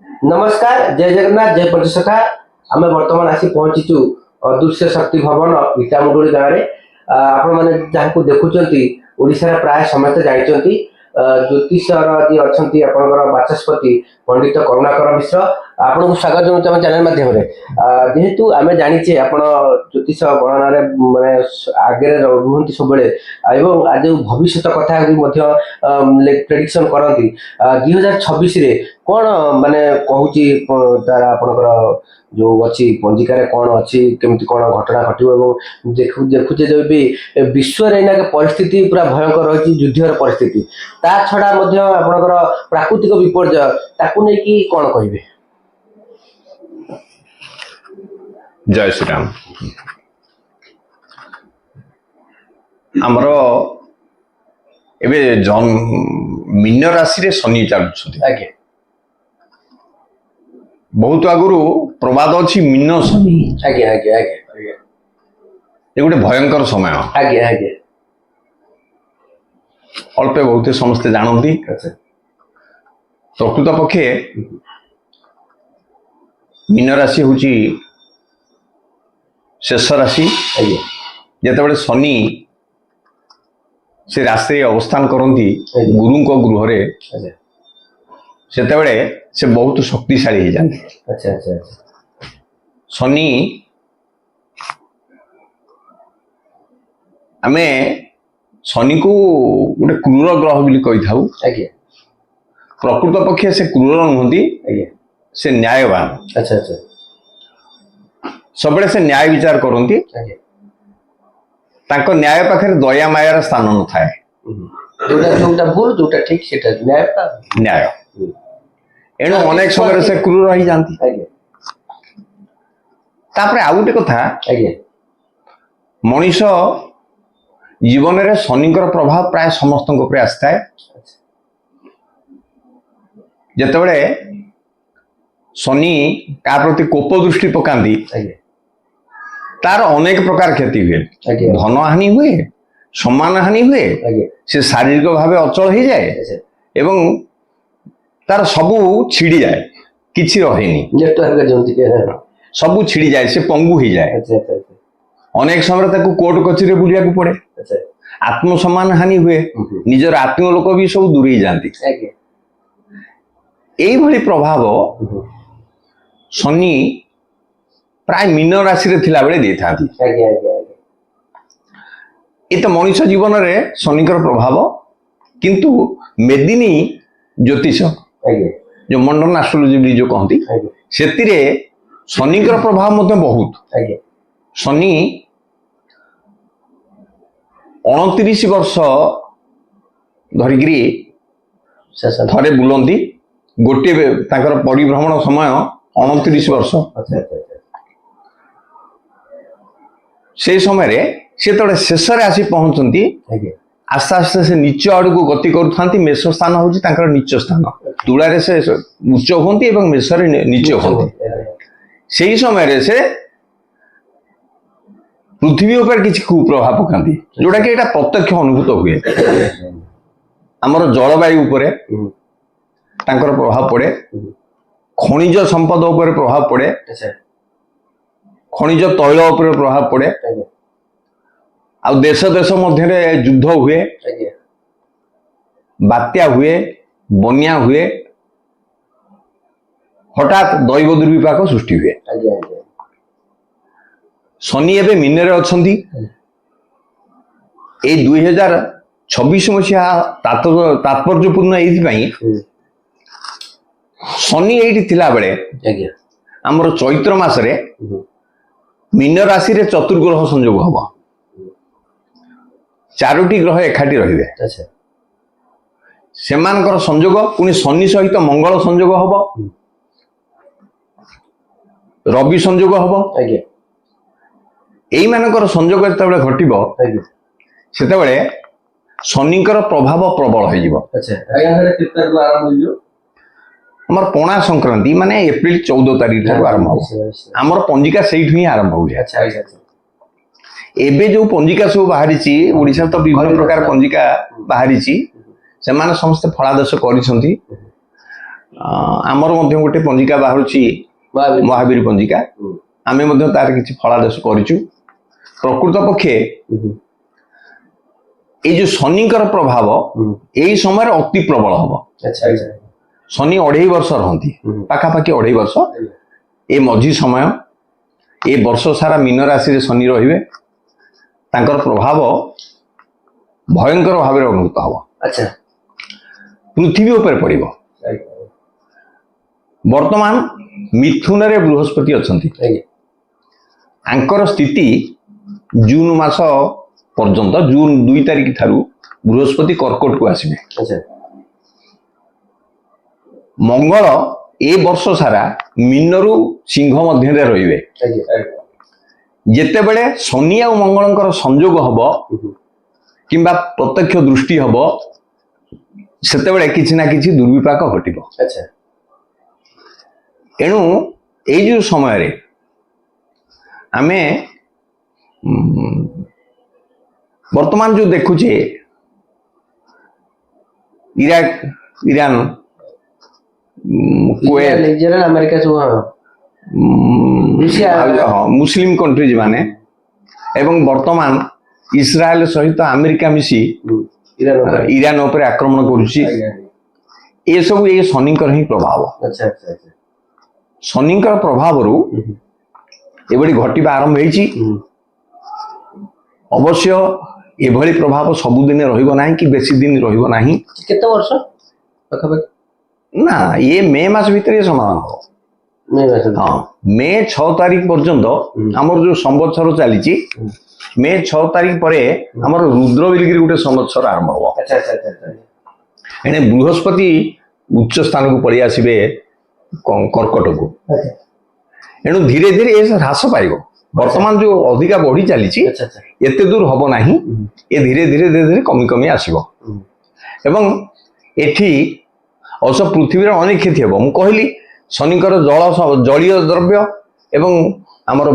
नमस्कार जय जगन्नाथ जय पंचसखा आम बर्तमान आसी पहुंचीचु अदृश्य शक्ति भवन इटामुंडुरी गाँव में आपण मैंने जहाँ देखुं ओडिशा प्राय समस्त जानते ज्योतिषर जी अच्छा आपंकर बाचस्पति पंडित करुणाकर मिश्र आपन को स्वागत जनाऊँ आम चैनल माध्यम जेहेतु आम जाचे आप ज्योतिष गणन मानने आगे रुहति सब आज भविष्य कथा प्रेडिक्शन करती 2026 कौन माने कहूँ तार आपणकर जो अच्छी पंजिकार कौन अच्छी केमती कौन घटना घटो देखुचे जो भी विश्व परिस्थिति पूरा भयंकर रही युद्धर परिस्थिति ता छड़ा आपणकर प्राकृतिक विपर्यय ताकू नहीं कि कौन कहे जय श्री राम आमर एवं मीन राशि रे शनि चलुछथि आगे बहुत आगुरु प्रवाद अच्छी मीन शनि आगे आगे आगे ये गोटे भयंकर समय आगे आगे अल्प बहुत समस्ते जानती प्रकृत पक्षे मीन राशि हूँ शेष राशि जिते शनि से राशि अवस्थान करती गुरु गृह रे सेतेबेले से बहुत शक्तिशाली हो जाते। अच्छा अच्छा अच्छा शनि आमे शनि को गोटे क्रूर ग्रह बोली कही था प्रकृत पक्षे से क्रूर नुहति से न्यायवान अच्छा अच्छा सब से न्याय विचार करती तांको न्याय पाखे दया मायार स्थान न थाए जोटा भूल जोटा ठीक से न्याय एणु अनेक समय से क्रूर रही जाती तापरे आउ गोटे कथा मनीष जीवन में शनिकर प्रभाव प्राय समस्त आसी थाए जितेबले शनि का प्रति कोप दृष्टि पकांती तार अनेक प्रकार क्षति हुए धन हानि हुए सम्मान हानि हुए से शारीरिक भाव अचल हो जाए एवं तार सबू छिड़ी जाए किसी रहे सबू छिड़ी जाए से पंगु हो जाए अनेक समय ताको कोर्ट कचेरी बुलिया को पड़े आत्मसम्मान हानि हुए निजर आत्मीय लोक भी सब दूरी जाती यही प्रभाव शनि प्राय मीन राशि रे थिला बेले दे था ये तो मनुष्य जीवन में शनिकर प्रभाव किंतु मेदिनी ज्योतिष जो मंडन एस्ट्रोलॉजी जो कहती से शनिकर प्रभाव मध्य बहुत शनि 29 वर्ष धरिकी थरे बुलंती गोटे परिभ्रमण समय 29 वर्ष से समय से तोड़े शेष आसी पहुंचती आस्ते आस्ते से नीच आड़ को गति कर मेष स्थान हूँ नीच स्थान तुला से उच्च होती मेष नीच होती से समय से पृथ्वी उपर किसी कुप्रभाव पकाती जोटा कि प्रत्यक्ष अनुभूत हुए आमर जलवायु उपरे तांकर प्रभाव पड़े खनिज संपद उपर प्रभाव पड़े खनिज तैल उपर प्रभाव पड़े आ देश देश मध्य युद्ध हुए बात्या हुए बन्या हुए हठात दैव दुर्विपाक सृष्टि हुए शनि एवं मीन रे ए 2026 मसीहा तात्पर्यपूर्ण ये शनि ये थिला बेले आमर चैत्र मासरे मीन राशि रे चतुर्ग्रह संयोग हम 4टी ग्रह एकाठी रहिबे सेमानकर संयोग पुणी शनि सहित मंगल संयोग हम रवि संयोग हम यही मानकर संयोग जिते घटब से शनिकर प्रभाव प्रबल हो आमर पणा संक्रांति माने एप्रिल 14 तारीख आरंभ हो आमर पंजिका से ही आरंभ हुए एबे जो पंजिका सब बाहरी ओडिशा तो विभिन्न प्रकार पंजिका बाहरी से समस्त फलादेश कर ଆମର ମଧ୍ୟ ଗୋଟେ ପଞ୍ଜିକା ବାହାରୁଛି ମହାବୀର ପଞ୍ଜିକା। ଆମେ ମଧ୍ୟ ତାର କିଛି ଫଳାଦେଶ କରିଛୁ। ପ୍ରକୃତ ପକ୍ଷେ ଏଇ ଯୋଉ ଶନିଙ୍କର ପ୍ରଭାବ ଏଇ ସମୟରେ ଅତି ପ୍ରବଳ ହବ। ଶନି 2.5 ବର୍ଷ ରହନ୍ତି, ପାଖାପାଖି 2.5 ବର୍ଷ। ଏ ମଝି ସମୟ, ଏ ବର୍ଷ ସାରା ମୀନ ରାଶିରେ ଶନି ରହିବେ। ତାଙ୍କର ପ୍ରଭାବ ଭୟଙ୍କର ଭାବରେ ଅନୁଭୂତ ହବ। ପୃଥିବୀ ଉପରେ ପଡ଼ିବ। ବର୍ତ୍ତମାନ ମିଥୁନରେ ବୃହସ୍ପତି ଅଛନ୍ତି। ଆଙ୍କର ସ୍ଥିତି ଜୁନ ମାସ ପର୍ଯ୍ୟନ୍ତ, ଜୁନ 2 ତାରିଖ ଠାରୁ ବୃହସ୍ପତି କର୍କଟକୁ ଆସିବେ। ମଙ୍ଗଳ ଏ ବର୍ଷ ସାରା ମୀନରୁ ସିଂହ ମଧ୍ୟରେ ରହିବେ। ଯେତେବେଳେ ଶନି ଆଉ ମଙ୍ଗଳଙ୍କର ସଂଯୋଗ ହବ କିମ୍ବା ପ୍ରତ୍ୟକ୍ଷ ଦୃଷ୍ଟି ହବ, ସେତେବେଳେ କିଛି ନା କିଛି ଦୁର୍ବିପାକ ଘଟିବ। ଏଣୁ ଏଇ ଯୋଉ ସମୟରେ ଆମେ ବର୍ତ୍ତମାନ ଯୋଉ ଦେଖୁଛେ ଇରାକ, ଇରାନ, କୁଏତ, ଆମେରିକା ସବୁ ମୁସଲିମ କଣ୍ଟ୍ରିଜ ମାନେ, ଏବଂ ବର୍ତ୍ତମାନ ଇସ୍ରାଏଲ ସହିତ ଆମେରିକା ମିଶି ଇରାନ ଉପରେ ଆକ୍ରମଣ କରୁଛି। ଏସବୁ ଏଇ ଶନିଙ୍କର ହିଁ ପ୍ରଭାବ। ଶନିଙ୍କର ପ୍ରଭାବରୁ ଏଭଳି ଘଟିବା ଆରମ୍ଭ ହେଇଛି। ଅବଶ୍ୟ ଏଭଳି ପ୍ରଭାବ ସବୁଦିନେ ରହିବ ନାହିଁ କି ବେଶୀ ଦିନ ରହିବ ନାହିଁ। କେତେ ବର୍ଷ ପାଖାପାଖି? ନା, ଏ ମେ ମାସ ଭିତରେ ସମାଧାନ ହବ। ହଁ, ମେ 6 ତାରିଖ ପର୍ଯ୍ୟନ୍ତ ଆମର ଯୋଉ ସମ୍ବତ୍ସର ଚାଲିଛି, ମେ 6 ତାରିଖ ପରେ ଆମର ରୁଦ୍ର ବିଲିଗିରି ଗୋଟେ ସମ୍ବତ୍ସର ଆରମ୍ଭ ହବ। ଏଣେ ବୃହସ୍ପତି ଉଚ୍ଚ ସ୍ଥାନକୁ ପଳେଇ ଆସିବେ କର୍କଟକୁ। ଏଣୁ ଧୀରେ ଧୀରେ ଏ ହ୍ରାସ ପାଇବ। ବର୍ତ୍ତମାନ ଯୋଉ ଅଧିକା ବଢି ଚାଲିଛି ଏତେ ଦୂର ହବ ନାହିଁ। ଏ ଧୀରେ ଧୀରେ ଧୀରେ ଧୀରେ କମି କମି ଆସିବ। ଏବଂ ଏଠି ଅବଶ୍ୟ ପୃଥିବୀର ଅନେକ କ୍ଷତି ହେବ। ମୁଁ କହିଲି ଶନିଙ୍କର ଜଳୀୟ ଦ୍ରବ୍ୟ ଏବଂ ଆମର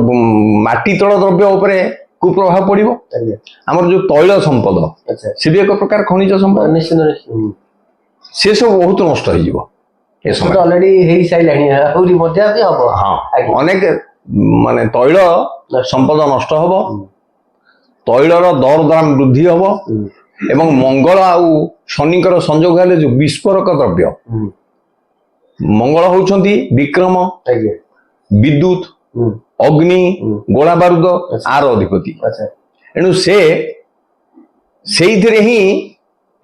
ମାଟି ତଳ ଦ୍ରବ୍ୟ ଉପରେ କୁପ୍ରଭାବ ପଡିବ। ଆମର ଯୋଉ ତୈଳ ସମ୍ପଦ, ସେ ବି ଏକ ପ୍ରକାର ଖଣିଜ ସମ୍ପଦ, ସେ ସବୁ ବହୁତ ନଷ୍ଟ ହେଇଯିବ। ଏ ସମୟ ଅଲରେଡି ହେଇସାରିଲାଣି, ଆହୁରି ମଧ୍ୟ ବି ହବ। ଅନେକ ମାନେ ତୈଳ ସମ୍ପଦ ନଷ୍ଟ ହବ, ତୈଳର ଦରଦାମ ବୃଦ୍ଧି ହବ। ଏବଂ ମଙ୍ଗଳ ଆଉ ଶନିଙ୍କର ସଂଯୋଗ ହେଲେ ଯୋଉ ବିସ୍ଫୋରକ ଦ୍ରବ୍ୟ, ମଙ୍ଗଳ ହଉଛନ୍ତି ବିକ୍ରମ, ବିଦ୍ୟୁତ, ଅଗ୍ନି, ଗୋଳା ବାରୁଦ ଆର ଅଧିପତି। ଏଣୁ ସେଇଥିରେ ହିଁ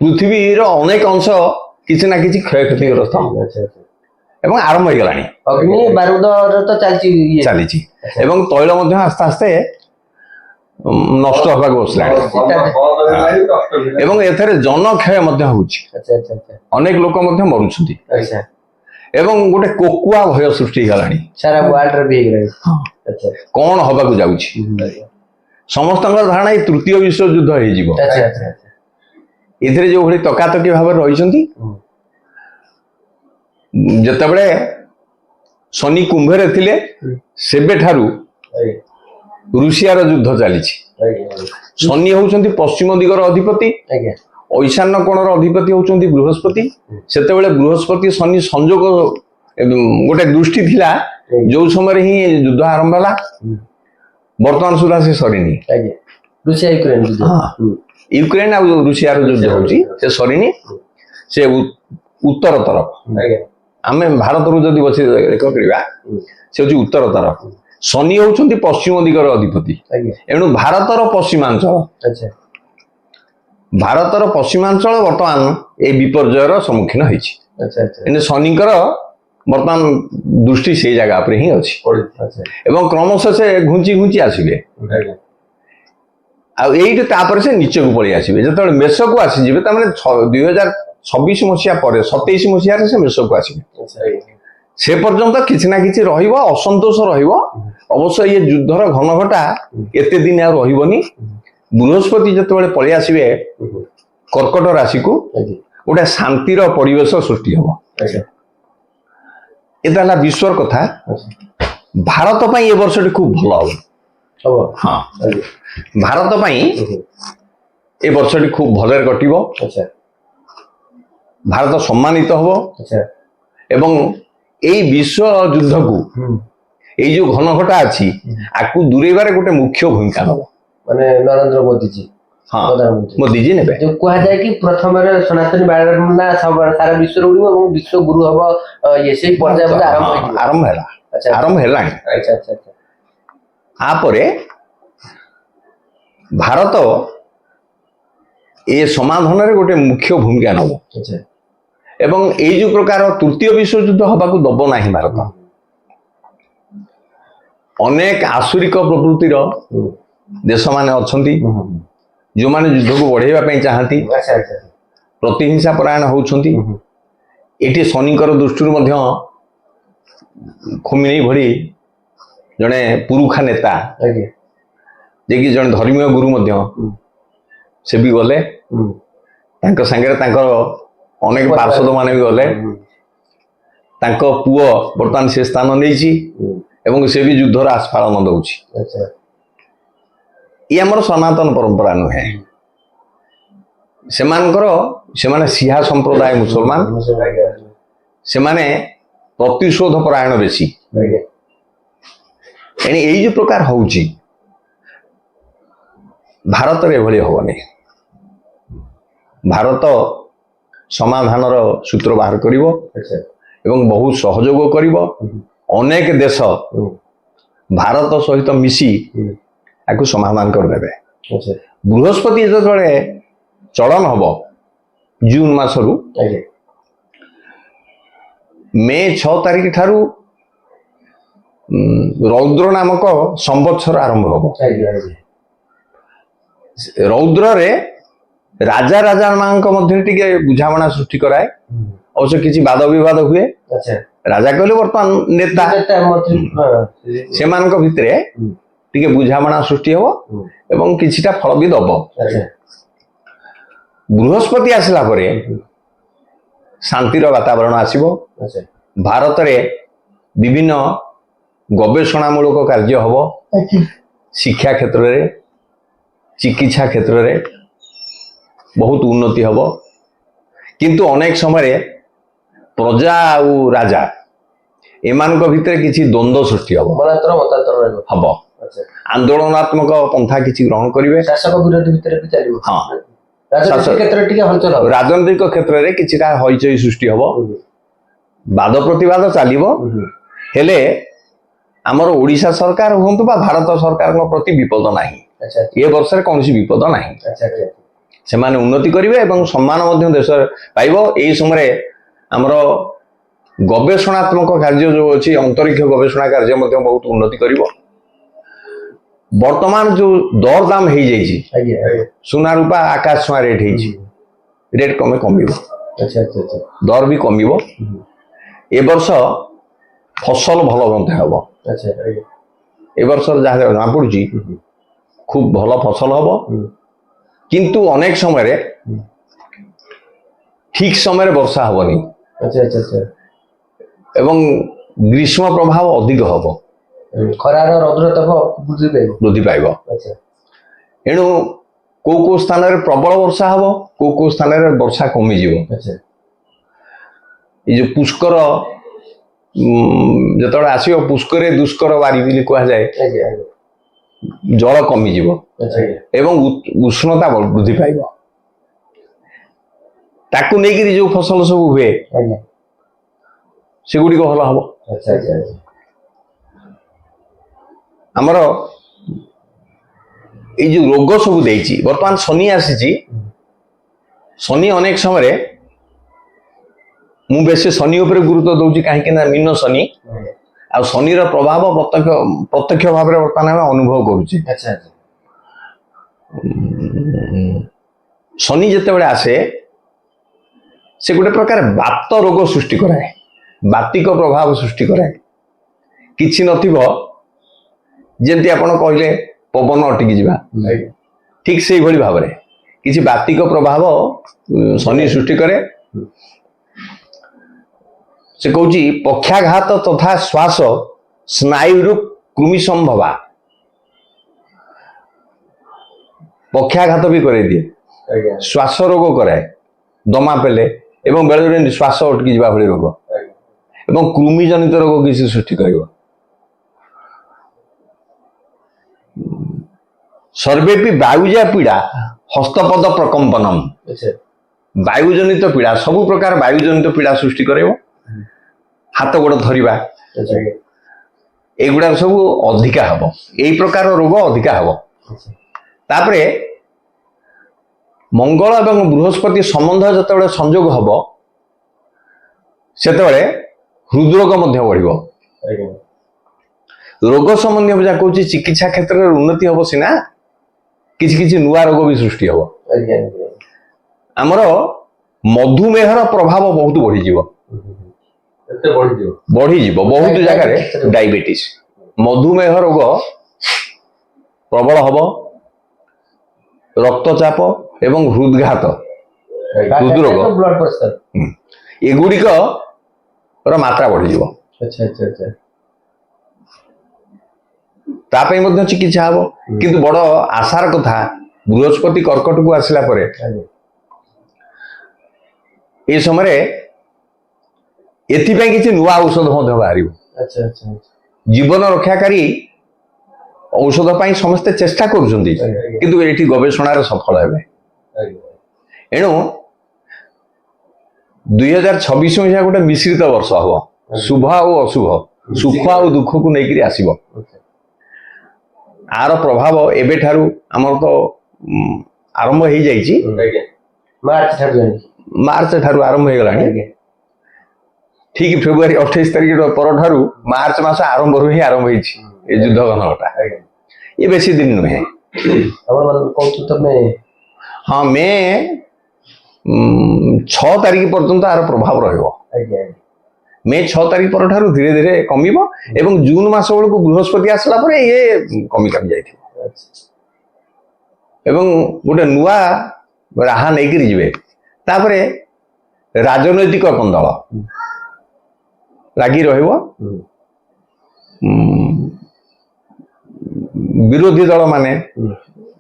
ପୃଥିବୀର ଅନେକ ଅଂଶ କିଛି ନା କିଛି କ୍ଷୟକ୍ଷତିଗ୍ରସ୍ତ ଏବଂ ଆରମ୍ଭ ହେଇଗଲାଣି। ଅଗ୍ନି ବାରୁଦର ତ ଚାଲିଛି ଏବଂ ତୈଳ ମଧ୍ୟ ଆସ୍ତେ ଆସ୍ତେ ନଷ୍ଟ ହେବାକୁ ବସିଲାଣି। ଏବଂ ଏଥିରେ ଜନକ୍ଷୟ ମଧ୍ୟ ହଉଛି। ଅନେକ ଲୋକ ମଧ୍ୟ ମରୁଛନ୍ତି। ଏବଂ ଗୋଟେ କୋକୁଆ ଭୟ ସୃଷ୍ଟି ହେଇଗଲାଣି ସାରା ୱାର୍ଲଡରେ ବି ହେଇଗଲାଣି। କଣ ହବାକୁ ଯାଉଛି? ସମସ୍ତଙ୍କର ଧାରଣା ଏଇ ତୃତୀୟ ବିଶ୍ୱଯୁଦ୍ଧ ହେଇଯିବ। ଏଥିରେ ଯୋଉ ଭଳି ତକାତକି ଭାବରେ ରହିଛନ୍ତି, ଯେତେବେଳେ ଶନି କୁମ୍ଭରେ ଥିଲେ ସେବେଠାରୁ ରୁଷିଆର ଯୁଦ୍ଧ ଚାଲିଛି। ଶନି ହଉଛନ୍ତି ପଶ୍ଚିମ ଦିଗର ଅଧିପତି, ଐଶାନ୍ୟ କୋଣର ଅଧିପତି ହଉଛନ୍ତି ବୃହସ୍ପତି। ସେତେବେଳେ ବୃହସ୍ପତି ଶନି ସଂଯୋଗ ଗୋଟେ ଦୃଷ୍ଟି ଥିଲା, ଯୋଉ ସମୟରେ ହିଁ ଯୁଦ୍ଧ ଆରମ୍ଭ ହେଲା। ବର୍ତ୍ତମାନ ସୁଦ୍ଧା ସେ ସରିନି। ୟୁକ୍ରେନ ଆଉ ରୁଷିଆର ଯୁଦ୍ଧ ହଉଛି, ସେ ସରିନି। ସେ ଉତ୍ତର ତରଫ, ଆମେ ଭାରତରୁ ଯଦି ବସି ରେଖ କରିବା, ସେ ହଉଛି ଉତ୍ତର ତରଫ। ଶନି ହଉଛନ୍ତି ପଶ୍ଚିମ ଦିଗର ଅଧିପତି। ଏଣୁ ଭାରତର ପଶ୍ଚିମାଞ୍ଚଳ ବର୍ତ୍ତମାନ ଏଇ ବିପର୍ଯ୍ୟୟର ସମ୍ମୁଖୀନ ହେଇଛି। କିନ୍ତୁ ଶନିଙ୍କର ବର୍ତ୍ତମାନ ଦୃଷ୍ଟି ସେଇ ଜାଗା ଉପରେ ହିଁ ଅଛି। ଏବଂ କ୍ରମଶଃ ସେ ଘୁଞ୍ଚି ଘୁଞ୍ଚି ଆସିବେ। ଆଉ ଏଇଠି ତାପରେ ସେ ନିଚକୁ ପଳେଇ ଆସିବେ। ଯେତେବେଳେ ମେଷକୁ ଆସିଯିବେ, ତାମାନେ 2026 ମସିହା ପରେ 27 ମସିହାରେ ସେ ମେଷକୁ ଆସିବେ। ସେ ପର୍ଯ୍ୟନ୍ତ କିଛି ନା କିଛି ରହିବ, ଅସନ୍ତୋଷ ରହିବ। ଅବଶ୍ୟ ଇଏ ଯୁଦ୍ଧର ଘନଘଟା ଏତେ ଦିନ ଆଉ ରହିବନି। ବୃହସ୍ପତି ଯେତେବେଳେ ପଳେଇ ଆସିବେ କର୍କଟ ରାଶିକୁ, ଗୋଟେ ଶାନ୍ତିର ପରିବେଶ ସୃଷ୍ଟି ହବ। ଏଟା ହେଲା ବିଶ୍ୱର କଥା। ଭାରତ ପାଇଁ ଏ ବର୍ଷଟି ଖୁବ ଭଲ ହବ। ହଁ, ଭାରତ ପାଇଁ ଏ ବର୍ଷଟି ଖୁବ ଭଲରେ କଟିବ। ଭାରତ ସମ୍ମାନିତ ହବ ଏବଂ ଏଇ ବିଶ୍ୱ ଯୁଦ୍ଧକୁ ଏଇ ଯୋଉ ଘନ ଘଟା ଅଛି ଆକୁ ଦୂରେଇବାରେ ଗୋଟେ ମୁଖ୍ୟ ଭୂମିକା ନବ ମାନେ ନରେନ୍ଦ୍ର ମୋଦିଜୀ। ହଁ ପ୍ରଧାନମନ୍ତ୍ରୀ ମୋଦିଜୀ ନେବେ। ଯୋଉ କୁହାଯାଏ କି ପ୍ରଥମରେ ସନାତନ ବାଳନା ସାରା ବିଶ୍ୱରେ ଉଡ଼ିବ ଏବଂ ବିଶ୍ୱ ଗୁରୁ ହବ ଇଏ ସେଇ ପର୍ଯ୍ୟାୟ ବୋଧେ ଆରମ୍ଭ ହେଲା ଆରମ୍ଭ ହେଲାଣି। ଆଚ୍ଛା ଆଚ୍ଛା ଆଚ୍ଛା। ତାପରେ ଭାରତ ଏ ସମାଧାନରେ ଗୋଟେ ମୁଖ୍ୟ ଭୂମିକା ନବ ଆଚ୍ଛା। ଏବଂ ଏଇ ଯୋଉ ପ୍ରକାର ତୃତୀୟ ବିଶ୍ୱଯୁଦ୍ଧ ହବାକୁ ଦବ ନାହିଁ ଭାରତ। ଅନେକ ଆସୁରିକ ପ୍ରକୃତିର ଦେଶମାନେ ଅଛନ୍ତି ଯୋଉମାନେ ଯୁଦ୍ଧକୁ ବଢେଇବା ପାଇଁ ଚାହାନ୍ତି, ଆଚ୍ଛା ଆଚ୍ଛା। ପ୍ରତିହିଂସା ପରାୟଣ ହଉଛନ୍ତି। ଏଠି ଶନିଙ୍କର ଦୃଷ୍ଟିରୁ ମଧ୍ୟ ଖୋମିନେଇ ଭଳି ଜଣେ ପୁରୁଖା ନେତା ଆଜ୍ଞା। ଯିଏକି ଜଣେ ଧର୍ମୀୟ ଗୁରୁ ମଧ୍ୟ ସେ ବି ଗଲେ, ତାଙ୍କ ସାଙ୍ଗରେ ତାଙ୍କର ଅନେକ ପାର୍ଷଦ ମାନେ ବି ଗଲେ। ତାଙ୍କ ପୁଅ ବର୍ତ୍ତମାନ ସେ ସ୍ଥାନ ନେଇଛି ଏବଂ ସେ ବି ଯୁଦ୍ଧର ଆସ୍ଫାଳନ ଦଉଛି। ଇଏ ଆମର ସନାତନ ପରମ୍ପରା ନୁହେଁ। ସେମାନେ ସିହା ସମ୍ପ୍ରଦାୟ ମୁସଲମାନ, ସେମାନେ ପ୍ରତିଶୋଧ ପରାୟଣ ବେଶୀ। ଏଣି ଏଇ ଯୋଉ ପ୍ରକାର ହଉଛି ଭାରତରେ ଏଭଳି ହବନି। ଭାରତ ସମାଧାନର ସୂତ୍ର ବାହାର କରିବ ଏବଂ ବହୁ ସହଯୋଗ କରିବ। ଅନେକ ଦେଶ ଭାରତ ସହିତ ମିଶି ଆକୁ ସମାଧାନ କରିଦେବେ। ବୃହସ୍ପତି ଯେତେବେଳେ ଚଳନ ହବ ଜୁନ୍ ମାସରୁ ମେ 6 ତାରିଖ ଠାରୁ ରୌଦ୍ର ନାମକ ସମ୍ବତ୍ସର ଆରମ୍ଭ ହବ। ରୌଦ୍ରରେ ରାଜା ମାନଙ୍କ ମଧ୍ୟରେ ଟିକେ ବୁଝାମଣା ସୃଷ୍ଟି କରାଏ। ଅବଶ୍ୟ କିଛି ବାଦ ବିବାଦ ହୁଏ। ରାଜା କହିଲେ ବର୍ତ୍ତମାନ ନେତା ସେମାନଙ୍କ ଭିତରେ ଟିକେ ବୁଝାମଣା ସୃଷ୍ଟି ହବ ଏବଂ କିଛିଟା ଫଳ ବି ଦବ। ବୃହସ୍ପତି ଆସିଲା ପରେ ଶାନ୍ତିର ବାତାବରଣ ଆସିବ। ଭାରତରେ ବିଭିନ୍ନ ଗବେଷଣାମୂଳକ କାର୍ଯ୍ୟ ହବ। ଶିକ୍ଷା କ୍ଷେତ୍ରରେ, ଚିକିତ୍ସା କ୍ଷେତ୍ରରେ ବହୁତ ଉନ୍ନତି ହବ। କିନ୍ତୁ ଅନେକ ସମୟରେ ପ୍ରଜା ଆଉ ରାଜା ଏମାନଙ୍କ ଭିତରେ କିଛି ଦ୍ୱନ୍ଦ୍ୱ ସୃଷ୍ଟି ହବ। ଆନ୍ଦୋଳନାତ୍ମକ ପନ୍ଥା କିଛି ଗ୍ରହଣ କରିବେ। ଶାସକ ବିରୋଧୀ ଭିତରେ ବି ଚାଲିବ। ରାଜନୈତିକ କ୍ଷେତ୍ରରେ କିଛିଟା ହଇଚଇ ସୃଷ୍ଟି ହବ। ବାଦ ପ୍ରତିବାଦ ଚାଲିବ। ହେଲେ ଆମର ଓଡ଼ିଶା ସରକାର ହୁଅନ୍ତୁ ବା ଭାରତ ସରକାରଙ୍କ ପ୍ରତି ବିପଦ ନାହିଁ। ଏ ବର୍ଷରେ କୌଣସି ବିପଦ ନାହିଁ। ସେମାନେ ଉନ୍ନତି କରିବେ ଏବଂ ସମ୍ମାନ ମଧ୍ୟ ଦେଶରେ ପାଇବ। ଏଇ ସମୟରେ ଆମର ଗବେଷଣାତ୍ମକ କାର୍ଯ୍ୟ ଯୋଉ ଅଛି, ଅନ୍ତରୀକ୍ଷ ଗବେଷଣା କାର୍ଯ୍ୟ ମଧ୍ୟ ବହୁତ ଉନ୍ନତି କରିବ। ବର୍ତ୍ତମାନ ଯୋଉ ଦରଦାମ ହେଇଯାଇଛି, ସୁନା ରୂପା ଆକାଶ ଛୁଆଁ ରେଟ୍ ହେଇଛି, ରେଟ୍ କମିବ, ଦର ବି କମିବ। ଏ ବର୍ଷ ଫସଲ ଭଲ ମଧ୍ୟ ହବ। ଏ ବର୍ଷର ଯାହା ଜଣାପଡୁଛି ଖୁବ ଭଲ ଫସଲ ହବ। କିନ୍ତୁ ଅନେକ ସମୟରେ ଠିକ ସମୟରେ ବର୍ଷା ହବନି ଏବଂ ଗ୍ରୀଷ୍ମ ପ୍ରଭାବ ଅଧିକ ହବ, ଖରାର ରୌଦ୍ରତାପ ବୃଦ୍ଧି ପାଇବ। ଏଣୁ କୋଉ ସ୍ଥାନରେ ପ୍ରବଳ ବର୍ଷା ହବ, କୋଉ ସ୍ଥାନରେ ବର୍ଷା କମିଯିବ। ଏଇ ଯୋଉ ପୁଷ୍କର ଯେତେବେଳେ ଆସିବ, ପୁଷ୍କରେ ଦୁଷ୍କର ବାରି ବୋଲି କୁହାଯାଏ, ଜଳ କମିଯିବ ଏବଂ ଉଷ୍ଣତା ବୃଦ୍ଧି ପାଇବ। ତାକୁ ନେଇକିରି ଯୋଉ ଫସଲ ସବୁ ହୁଏ ସେଗୁଡିକ ଭଲ ହବ। ଆମର ଏଇ ଯୋଉ ରୋଗ ସବୁ ଦେଇଛି, ବର୍ତ୍ତମାନ ଶନି ଆସିଛି। ଶନି ଅନେକ ସମୟରେ, ମୁଁ ବେଶୀ ଶନି ଉପରେ ଗୁରୁତ୍ୱ ଦଉଛି କାହିଁକି ନା ମୀନ ଶନି, ଆଉ ଶନିର ପ୍ରଭାବ ପ୍ରତ୍ୟକ୍ଷ ଭାବରେ ବର୍ତ୍ତମାନ ଆମେ ଅନୁଭବ କରୁଛେ। ଶନି ଯେତେବେଳେ ଆସେ ସେ ଗୋଟେ ପ୍ରକାର ବାତ ରୋଗ ସୃଷ୍ଟି କରାଏ, ବାତିକ ପ୍ରଭାବ ସୃଷ୍ଟି କରାଏ। କିଛି ନଥିବ, ଯେମିତି ଆପଣ କହିଲେ ପବନ ଅଟକି ଯିବା, ଠିକ ସେଇଭଳି ଭାବରେ କିଛି ବାତିକ ପ୍ରଭାବ ଶନି ସୃଷ୍ଟି କରେ। ସେ କହୁଛି ପକ୍ଷାଘାତ ତଥା ଶ୍ୱାସ ସ୍ନାୟୁରୁ କୃମି ସମ୍ଭବା, ପକ୍ଷାଘାତ ବି କରେଇ ଦିଏ, ଶ୍ୱାସ ରୋଗ କରାଏ, ଦମା ପେଲେ ଏବଂ ବେଳେବେଳେ ଶ୍ୱାସ ଅଟକି ଯିବା ଭଳି ରୋଗ। ଏବଂ କୃମି ଜନିତ ରୋଗ କିଛି ସୃଷ୍ଟି କରିବ। ସର୍ବେପି ବାୟୁଜା ପୀଡ଼ା ହସ୍ତପଦ ପ୍ରକମ୍ପନମ, ବାୟୁ ଜନିତ ପୀଡ଼ା ସବୁ ପ୍ରକାର ବାୟୁ ଜନିତ ପୀଡ଼ା ସୃଷ୍ଟି କରିବ। ହାତ ଗୋଡ଼ ଧରିବା ଏଗୁଡାକ ସବୁ ଅଧିକା ହବ, ଏଇ ପ୍ରକାର ରୋଗ ଅଧିକା ହବ। ତାପରେ ମଙ୍ଗଳ ଏବଂ ବୃହସ୍ପତି ସମ୍ବନ୍ଧ ଯେତେବେଳେ ସଂଯୋଗ ହବ ସେତେବେଳେ ହୃଦରୋଗ ମଧ୍ୟ ବଢିବ। ରୋଗ ସମ୍ବନ୍ଧୀୟ ଯାହା କହୁଛି ଚିକିତ୍ସା କ୍ଷେତ୍ରରେ ଉନ୍ନତି ହବ ସିନା, କିଛି କିଛି ନୂଆ ରୋଗ ବି ସୃଷ୍ଟି ହବ। ଆମର ମଧୁମେହର ପ୍ରଭାବ ବହୁତ ବଢିଯିବ, ବହୁତ ଜାଗାରେ ଡାଇବେଟିସ୍ ମଧୁମେହ ରୋଗ ପ୍ରବଳ ହବ। ରକ୍ତଚାପ ଏବଂ ହୃଦଘାତ, ହୃଦରୋଗ ଏଗୁଡିକର ମାତ୍ରା ବଢିଯିବ। ତା ପାଇଁ ମଧ୍ୟ ଚିକିତ୍ସା ହବ। କିନ୍ତୁ ବଡ ଆଶାର କଥା, ବୃହସ୍ପତି କର୍କଟକୁ ଆସିଲା ପରେ ଏ ସମୟରେ ଏଥିପାଇଁ କିଛି ନୂଆ ଔଷଧ ମଧ୍ୟ ବାହାରିବ। ଜୀବନ ରକ୍ଷାକାରୀ ଔଷଧ ପାଇଁ ସମସ୍ତେ ଚେଷ୍ଟା କରୁଛନ୍ତି, କିନ୍ତୁ ଏଠି ଗବେଷଣାରେ ସଫଳ ହେବେ। ଏଣୁ 2026 ମସିହା ଗୋଟେ ମିଶ୍ରିତ ବର୍ଷ ହବ, ଶୁଭ ଆଉ ଅଶୁଭ, ସୁଖ ଆଉ ଦୁଃଖକୁ ନେଇକରି ଆସିବ। ଆର ପ୍ରଭାବ ଏବେଠାରୁ ଆମର ତ ଆରମ୍ଭ ହେଇଯାଇଛି, ମାର୍ଚ୍ଚ ଠାରୁ ଆରମ୍ଭ ହେଇଗଲାଣି। ଠିକ ଫେବୃଆରୀ 28 ତାରିଖ ପରଠାରୁ ମାର୍ଚ୍ଚ ମାସ ଆରମ୍ଭରୁ ହିଁ ଆରମ୍ଭ ହେଇଛି ଏ ଯୁଦ୍ଧ ଘନଘଟା। ଏ ବେଶୀ ଦିନ ନୁହେଁ। ହଁ, ମେ 6 ତାରିଖ ପର୍ଯ୍ୟନ୍ତ ଆର ପ୍ରଭାବ ରହିବ। ମେ 6 ତାରିଖ ପରଠାରୁ ଧୀରେ ଧୀରେ କମିବ ଏବଂ ଜୁନ ମାସ ବେଳକୁ ବୃହସ୍ପତି ଆସିଲା ପରେ ଇଏ କମି ଯାଇଥିବ ଏବଂ ଗୋଟେ ନୂଆ ରାହା ନେଇକରି ଯିବେ। ତାପରେ ରାଜନୈତିକ କନ୍ଦଳ ଲାଗି ରହିବ। ବିରୋଧୀ ଦଳ ମାନେ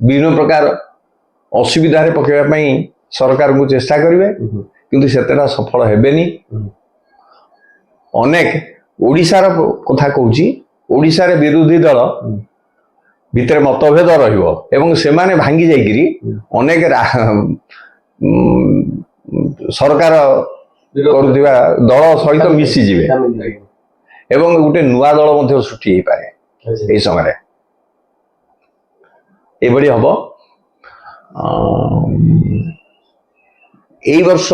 ବିଭିନ୍ନ ପ୍ରକାର ଅସୁବିଧାରେ ପକେଇବା ପାଇଁ ସରକାରଙ୍କୁ ଚେଷ୍ଟା କରିବେ, କିନ୍ତୁ ସେତେଟା ସଫଳ ହେବେନି। ଅନେକ ଓଡ଼ିଶାର କଥା କହୁଛି, ଓଡ଼ିଶାରେ ବିରୋଧୀ ଦଳ ଭିତରେ ମତଭେଦ ରହିବ ଏବଂ ସେମାନେ ଭାଙ୍ଗି ଯାଇକିରି ଅନେକ ସରକାର କରୁଥିବା ଦଳ ସହିତ ମିଶିଯିବେ ଏବଂ ଗୋଟେ ନୂଆ ଦଳ ମଧ୍ୟ ସୃଷ୍ଟି ହେଇପାରେ ଏହି ସମୟରେ। ଏଭଳି ହବ। ଏଇ ବର୍ଷ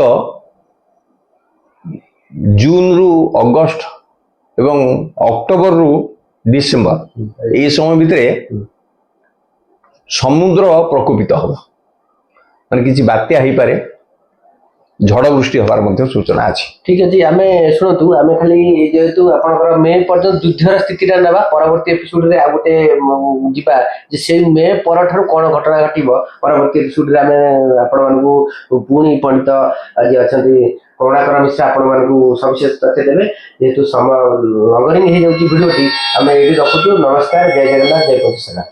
ଜୁନରୁ ଅଗଷ୍ଟ ଏବଂ ଅକ୍ଟୋବରରୁ ଡିସେମ୍ବର ଏଇ ସମୟ ଭିତରେ ସମୁଦ୍ର ପ୍ରକୋପିତ ହବ, ମାନେ କିଛି ବାତ୍ୟା ହେଇପାରେ, ଝଡ଼ ବୃଷ୍ଟି ହବାର ମଧ୍ୟ ସୂଚନା ଅଛି। ଠିକ ଅଛି, ଆମେ ଶୁଣନ୍ତୁ, ଆମେ ଖାଲି ଯେହେତୁ ଆପଣଙ୍କର ମେ ପର୍ଯ୍ୟନ୍ତ ଯୁଦ୍ଧର ସ୍ଥିତିଟା ନେବା, ପରବର୍ତ୍ତୀ ଏପିସୋଡରେ ଆଉ ଗୋଟେ ଯିବା ଯେ ସେଇ ମେ ପରଠାରୁ କଣ ଘଟଣା ଘଟିବ। ପରବର୍ତ୍ତୀ ଏପିସୋଡରେ ଆମେ ଆପଣମାନଙ୍କୁ ପୁଣି ପଣ୍ଡିତ ଆଜି ଅଛନ୍ତି କରୁଣାକର ମିଶ୍ର ଆପଣମାନଙ୍କୁ ସବିଶେଷ ତଥ୍ୟ ଦେବେ। ଯେହେତୁ ସମୟ ଲଙ୍ଗରିଂ ହେଇଯାଉଛି ଭିଡ଼ିଓଟି, ଆମେ ଏଇଠି ରଖୁଛୁ। ନମସ୍କାର, ଜୟ ଜଗନ୍ନାଥ, ଜୟ ପତିସେନା।